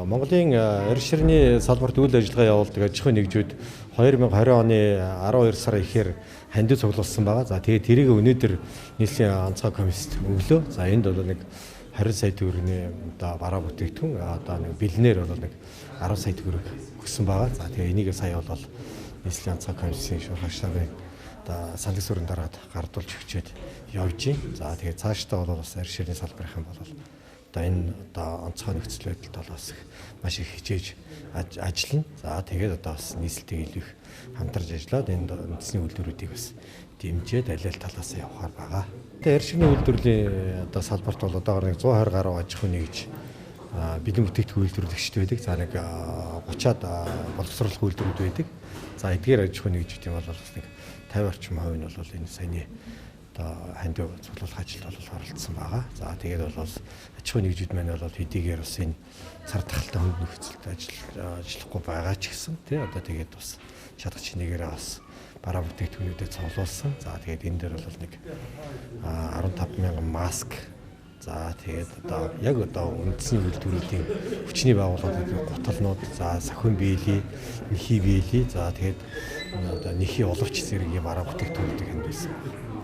Монголын эрс ширний салбарт үйл ажиллагаа явуулдаг аж ахуйн нэгжүүд 2020 оны 12 сар ихээр хандив цуглуулсан байгаа. За тэгээд тэрийг өнөөдөр нийслэлийн онцгой комиссид өглөө. За энд бол нэг 20 сая төгрөгийн одоо бараа бүтээгдэхүүн одоо нэг бэлнээр бол нэг 10 сая төгрөг өгсөн байгаа. За тэгээд энийг сая бол нийслэлийн онцгой комиссийн шуурхагчдын одоо санал суурин дараад гардуулж өгчөөд явж байна. За тэгээд цаашдаа бол бас эрс ширний салбарын бол энэ одоо онцгой нөхцөл байдалд бол бас маш их хичээж ажиллана. За тэгээд одоо бас нийслэлтэй илүү их хамтарч ажиллаад энэ үндэсний үйлдвэрүүдийг бас дэмжиж аль талаас нь явахаар байгаа. Тэгээд эрс ширний үйлдвэрлэлийн одоо салбарт бол одоогоор нэг 120 гаруй аж ахуйн нэгж бэлэн бүтээгдэхүүн үйлдвэрлэгчд байдаг. За нэг 30-аад боловсруулах үйлдвэрүүд байдаг. За эдгээр аж ахуйн нэгжүүдийн бол бас нэг 50 орчим хувь нь бол энэ саяны одоо хандив цуглуулах ажилд бол оролцсон байгаа. За тэгээд бол аж ахуйн нэгжүүд маань бол хэдийгээр бас энэ цар тахалтай хөнгө нөхцөлд ажиллахгүй байгаа ч гэсэн тий одоо тэгээд бас шалгач нэгээрээ бас бараа бүтээгдэхүүнүүдэд цуглуулсан. За тэгээд энэ дээр бол нэг 15,000 маск. За тэгээд одоо яг одоо үндэсний үйлдвэрүүдийн хүчний байгууллагуудын гуталнууд, за сахин биелий, нэхий биелий, за тэгээд одоо нэхий оловч зэргийн бараа бүтээгдэхүүнүүдийг хандсан.